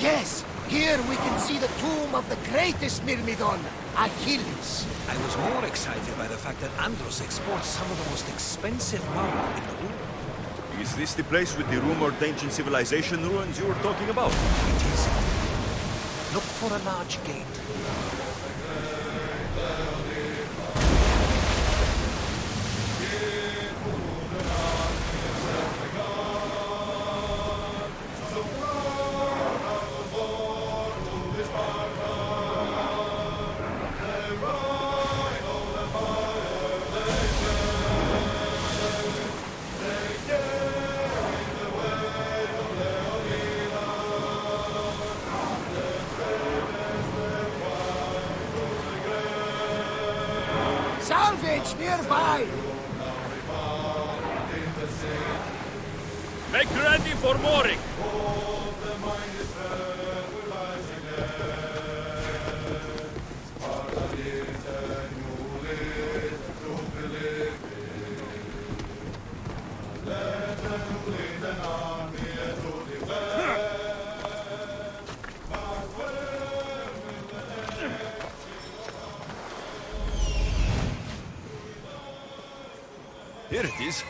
Yes, here we can see the tomb of the greatest Myrmidon, Achilles. I was more excited by the fact that Andros exports some of the most expensive marble in the world. Is this the place with the rumored ancient civilization ruins you were talking about? It is. Look for a large gate. Salvage nearby! Make ready for mooring! Here it is.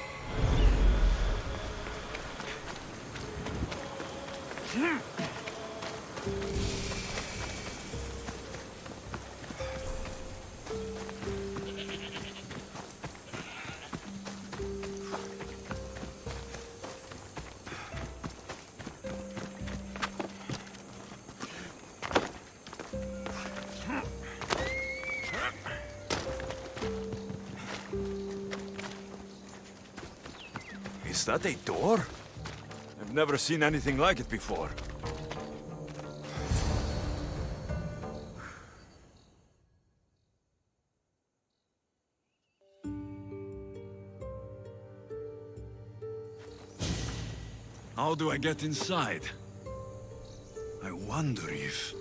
Is that a door? I've never seen anything like it before. How do I get inside? I wonder if...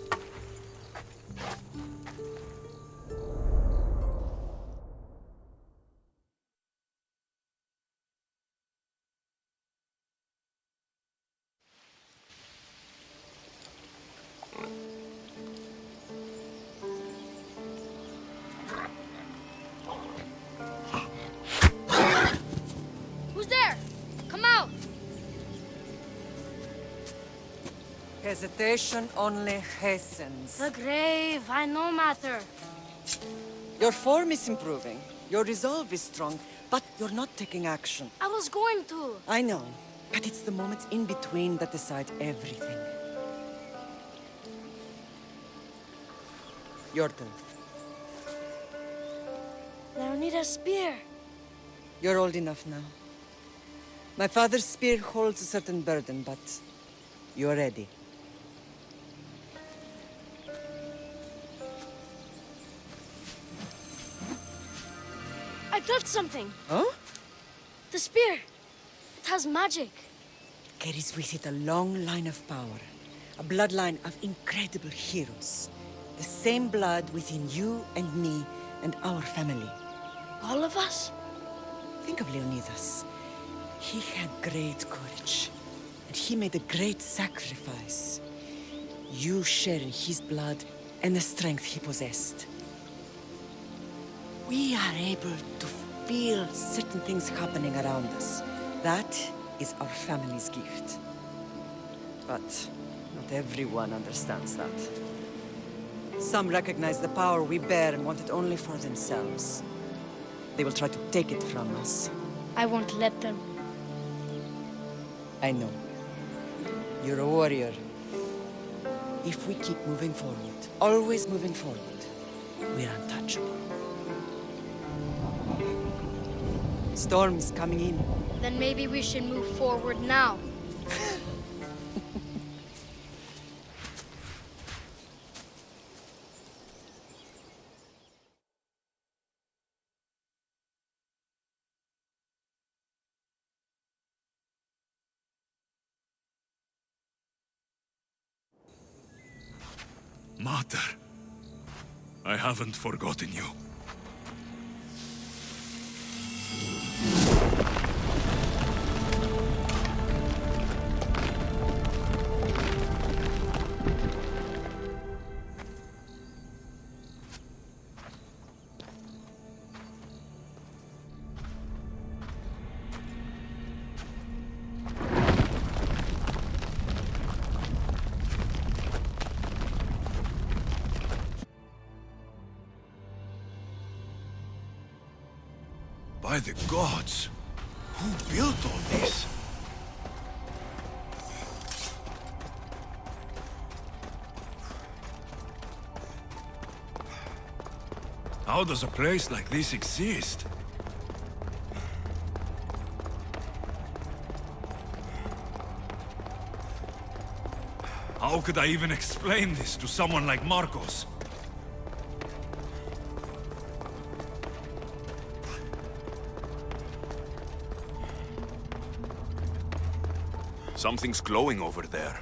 Who's there? Come out! Hesitation only hastens. The grave, I no matter. Your form is improving. Your resolve is strong, but you're not taking action. I was going to. I know, but it's the moments in between that decide everything. Your turn. Leonida's spear. You're old enough now. My father's spear holds a certain burden, but you're ready. I felt something. Huh? The spear. It has magic. Carries with it a long line of power. A bloodline of incredible heroes. The same blood within you and me and our family. All of us? Think of Leonidas. He had great courage. And he made a great sacrifice. You share in his blood and the strength he possessed. We are able to feel certain things happening around us. That is our family's gift. But not everyone understands that. Some recognize the power we bear and want it only for themselves. They will try to take it from us. I won't let them. I know. You're a warrior. If we keep moving forward, always moving forward, we're untouchable. Storm is coming in. Then maybe we should move forward now. Mater, I haven't forgotten you. By the gods! Who built all this? How does a place like this exist? How could I even explain this to someone like Marcos? Something's glowing over there.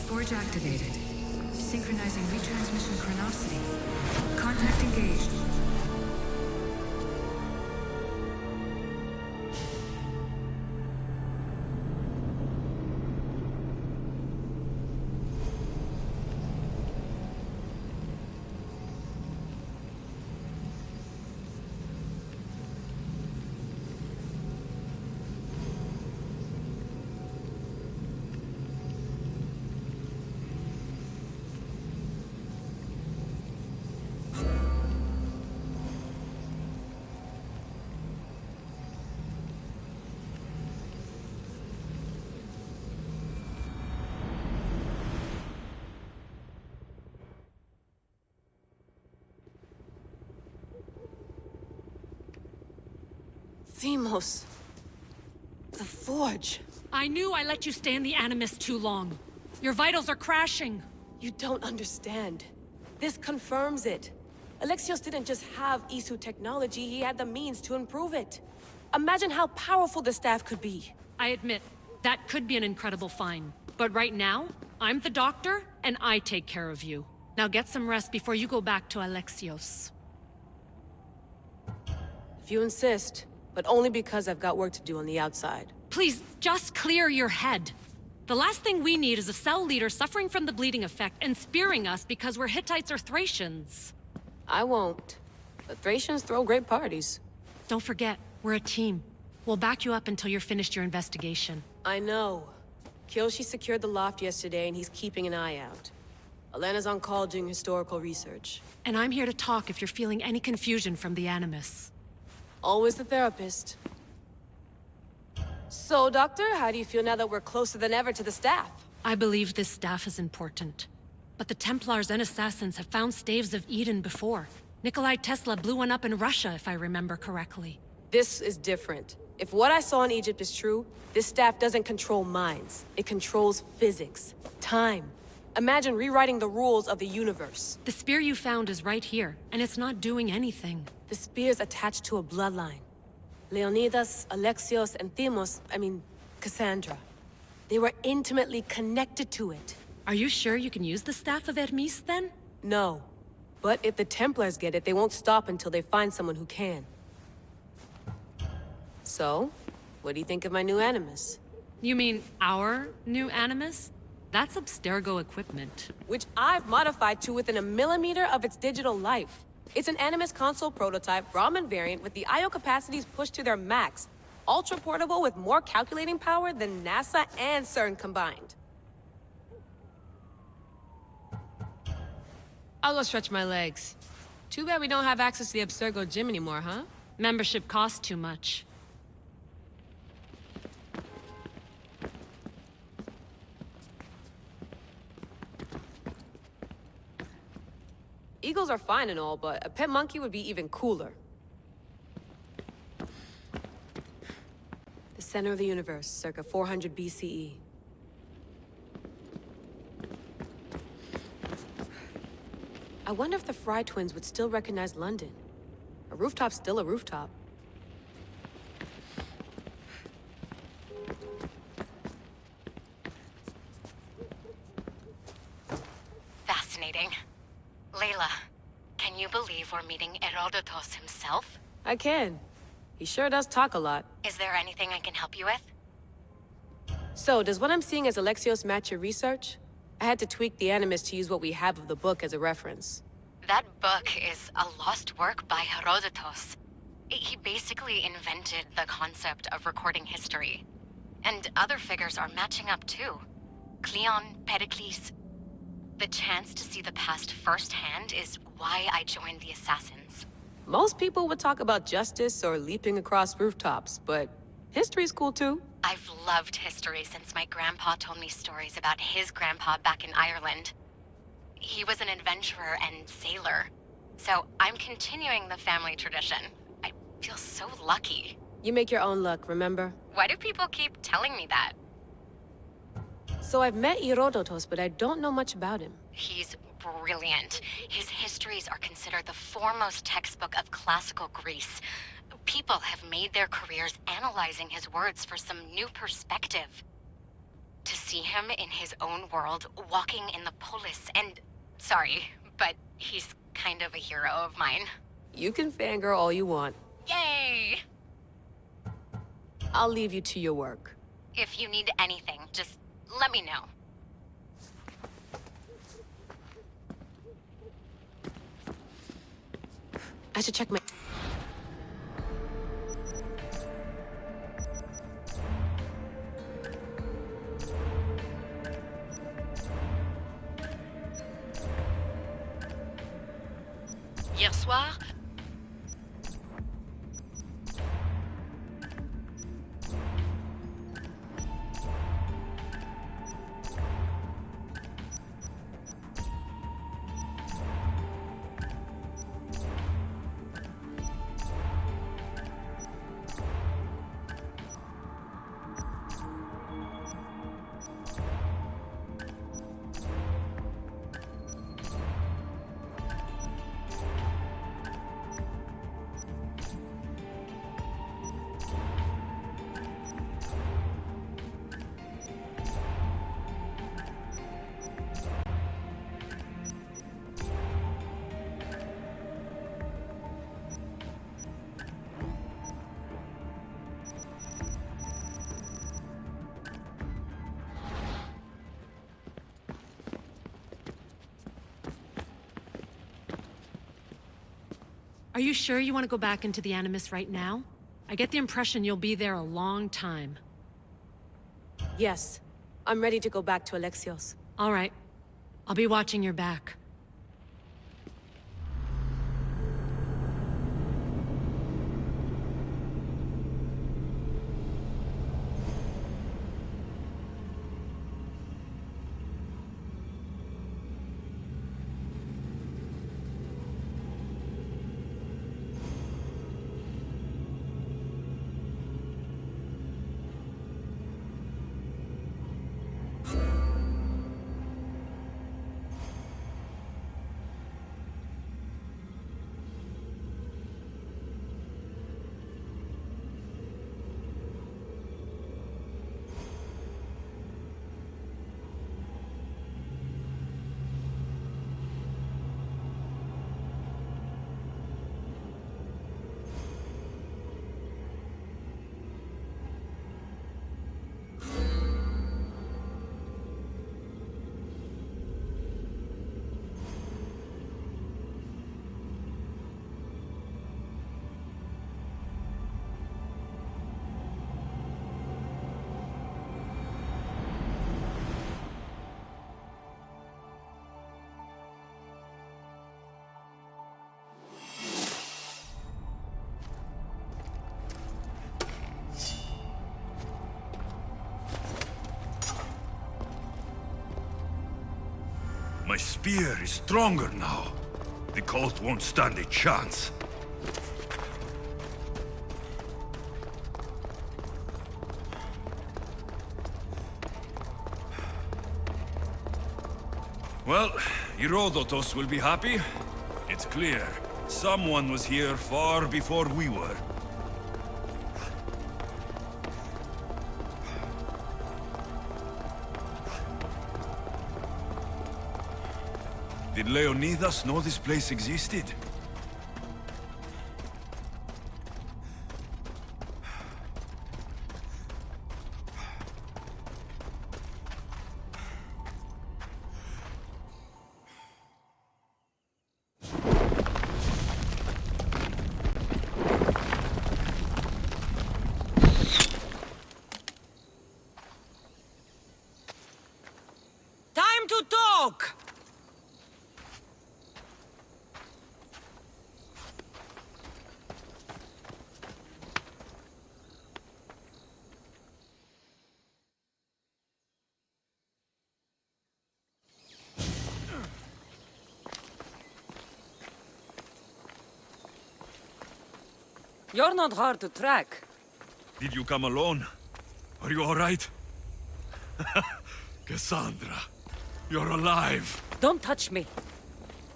Forge activated. Synchronizing retransmission chronicity. Contact engaged. Deimos. The Forge. I knew I let you stay in the Animus too long. Your vitals are crashing. You don't understand. This confirms it. Alexios didn't just have Isu technology, he had the means to improve it. Imagine how powerful the staff could be. I admit, that could be an incredible find. But right now, I'm the doctor, and I take care of you. Now get some rest before you go back to Alexios. If you insist, but only because I've got work to do on the outside. Please, just clear your head. The last thing we need is a cell leader suffering from the bleeding effect and spearing us because we're Hittites or Thracians. I won't. The Thracians throw great parties. Don't forget, we're a team. We'll back you up until you're finished your investigation. I know. Kyoshi secured the loft yesterday and he's keeping an eye out. Elena's on call doing historical research. And I'm here to talk if you're feeling any confusion from the Animus. Always the therapist. So, Doctor, how do you feel now that we're closer than ever to the staff? I believe this staff is important. But the Templars and Assassins have found staves of Eden before. Nikolai Tesla blew one up in Russia, if I remember correctly. This is different. If what I saw in Egypt is true, this staff doesn't control minds. It controls physics, time. Imagine rewriting the rules of the universe. The spear you found is right here, and it's not doing anything. The spear's attached to a bloodline. Leonidas, Alexios, and Cassandra. They were intimately connected to it. Are you sure you can use the Staff of Hermes, then? No. But if the Templars get it, they won't stop until they find someone who can. So, what do you think of my new Animus? You mean our new Animus? That's Abstergo equipment. Which I've modified to within a millimeter of its digital life. It's an Animus console prototype, Brahmin variant with the I/O capacities pushed to their max. Ultra portable with more calculating power than NASA and CERN combined. I'll go stretch my legs. Too bad we don't have access to the Abstergo gym anymore, huh? Membership costs too much. Eagles are fine and all, but a pet monkey would be even cooler. The center of the universe, circa 400 BCE. I wonder if the Fry twins would still recognize London. A rooftop's still a rooftop. Fascinating. Layla, can you believe we're meeting Herodotus himself? I can. He sure does talk a lot. Is there anything I can help you with? So, does what I'm seeing as Alexios match your research? I had to tweak the Animus to use what we have of the book as a reference. That book is a lost work by Herodotus. He basically invented the concept of recording history. And other figures are matching up too. Cleon, Pericles. The chance to see the past firsthand is why I joined the Assassins. Most people would talk about justice or leaping across rooftops, but history's cool too. I've loved history since my grandpa told me stories about his grandpa back in Ireland. He was an adventurer and sailor, so I'm continuing the family tradition. I feel so lucky. You make your own luck, remember? Why do people keep telling me that? So I've met Herodotus, but I don't know much about him. He's brilliant. His histories are considered the foremost textbook of classical Greece. People have made their careers analyzing his words for some new perspective. To see him in his own world, walking in the polis, and... Sorry, but he's kind of a hero of mine. You can fangirl all you want. Yay! I'll leave you to your work. If you need anything, just let me know. I should check my... Hier soir, Are you sure you want to go back into the Animus right now? I get the impression you'll be there a long time. Yes. I'm ready to go back to Alexios. All right. I'll be watching your back. My spear is stronger now. The cult won't stand a chance. Well, Herodotus will be happy. It's clear. Someone was here far before we were. Did Leonidas know this place existed? joke! You're not hard to track. Did you come alone? Are you all right? Cassandra, you're alive. Don't touch me.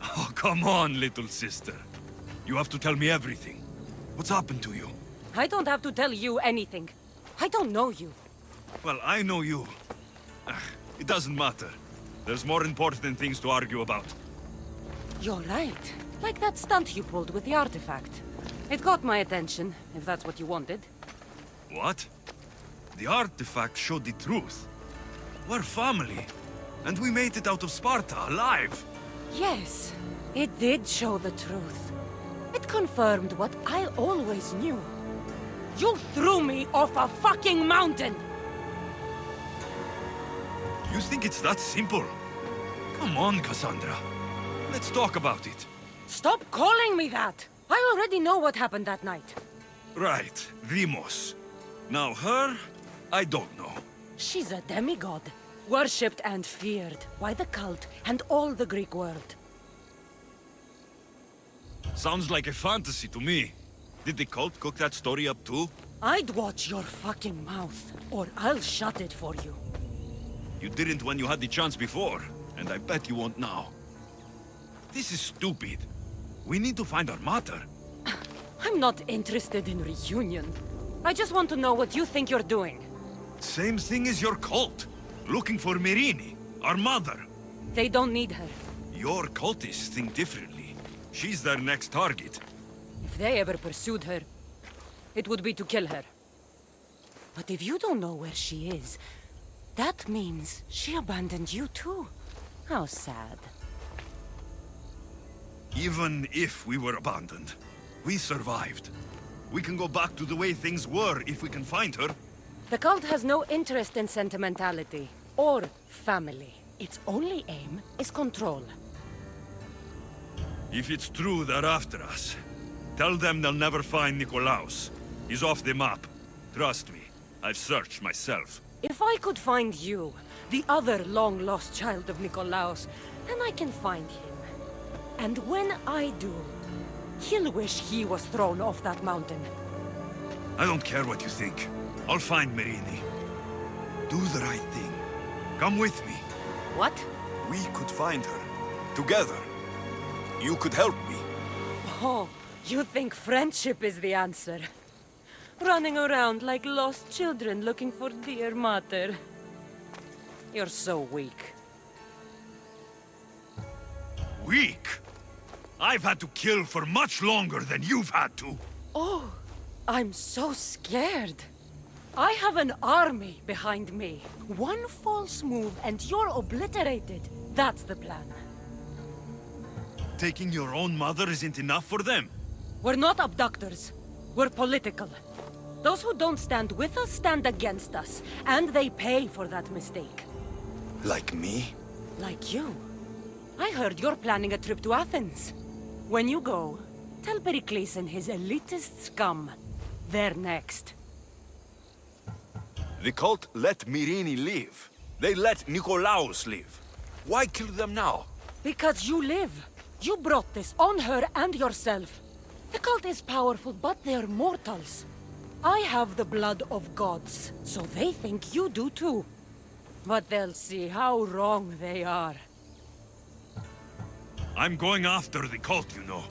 Oh, come on, little sister. You have to tell me everything. What's happened to you? I don't have to tell you anything. I don't know you. Well, I know you. It doesn't matter. There's more important things to argue about. You're right. Like that stunt you pulled with the artifact. It caught my attention, if that's what you wanted. What? The artifact showed the truth. We're family. And we made it out of Sparta alive. Yes, it did show the truth. It confirmed what I always knew. You threw me off a fucking mountain! You think it's that simple? Come on, Cassandra. Let's talk about it. Stop calling me that! I already know what happened that night. Right, Demos. Now her, I don't know. She's a demigod, worshipped and feared by the cult and all the Greek world. Sounds like a fantasy to me. Did the cult cook that story up too? I'd watch your fucking mouth, or I'll shut it for you. You didn't when you had the chance before, and I bet you won't now. This is stupid. We need to find our mater. I'm not interested in reunion. I just want to know what you think you're doing. Same thing as your cult. Looking for Myrrine, our mother. They don't need her. Your cultists think differently. She's their next target. If they ever pursued her, it would be to kill her. But if you don't know where she is, that means she abandoned you too. How sad. Even if we were abandoned, we survived. We can go back to the way things were if we can find her. The cult has no interest in sentimentality or family. Its only aim is control. If it's true they're after us, tell them they'll never find Nikolaos. He's off the map. Trust me, I've searched myself. If I could find you, the other long-lost child of Nikolaos, then I can find him. And when I do, he'll wish he was thrown off that mountain. I don't care what you think. I'll find Myrrine. Do the right thing. Come with me. What? We could find her. Together. You could help me. Oh, you think friendship is the answer? Running around like lost children looking for dear mater. You're so weak. Weak? I've had to kill for much longer than you've had to. Oh, I'm so scared. I have an army behind me. One false move and you're obliterated. That's the plan. Taking your own mother isn't enough for them. We're not abductors. We're political. Those who don't stand with us stand against us, and they pay for that mistake. Like me? Like you. I heard you're planning a trip to Athens. When you go, tell Pericles and his elitist scum they're next. The cult let Myrrine live. They let Nikolaos live. Why kill them now? Because you live. You brought this on her and yourself. The cult is powerful, but they're mortals. I have the blood of gods, so they think you do too. But they'll see how wrong they are. I'm going after the cult, you know.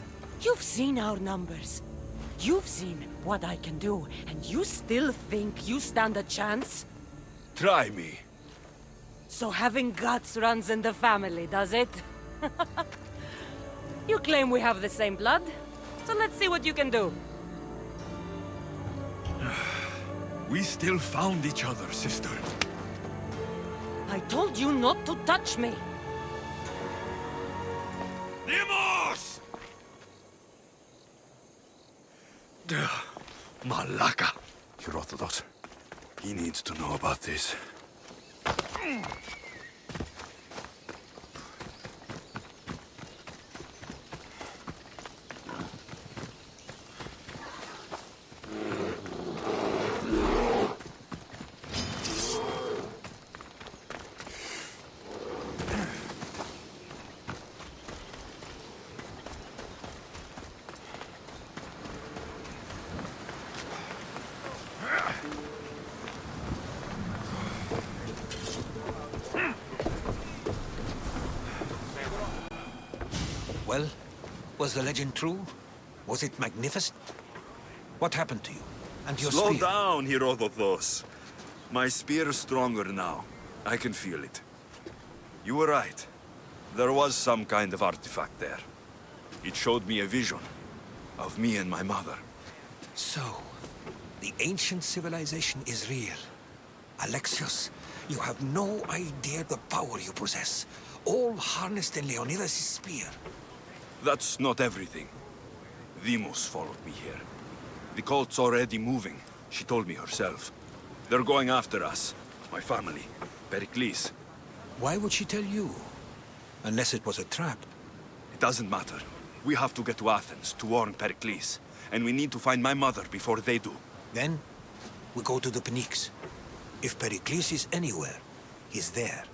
You've seen our numbers. You've seen what I can do, and you still think you stand a chance? Try me. So having guts runs in the family, does it? You claim we have the same blood, so let's see what you can do. We still found each other, sister. I told you not to touch me. Demos! Malaka. Herodotus. He needs to know about this. Well, was the legend true? Was it magnificent? What happened to you? And your Slow spear? down, Herodotus. My spear is stronger now. I can feel it. You were right. There was some kind of artifact there. It showed me a vision of me and my mother. So, the ancient civilization is real. Alexios, you have no idea the power you possess. All harnessed in Leonidas' spear. That's not everything. Deimos followed me here. The cult's already moving, she told me herself. They're going after us. My family. Pericles. Why would she tell you? Unless it was a trap. It doesn't matter. We have to get to Athens to warn Pericles. And we need to find my mother before they do. Then, we go to the Pnyx. If Pericles is anywhere, he's there.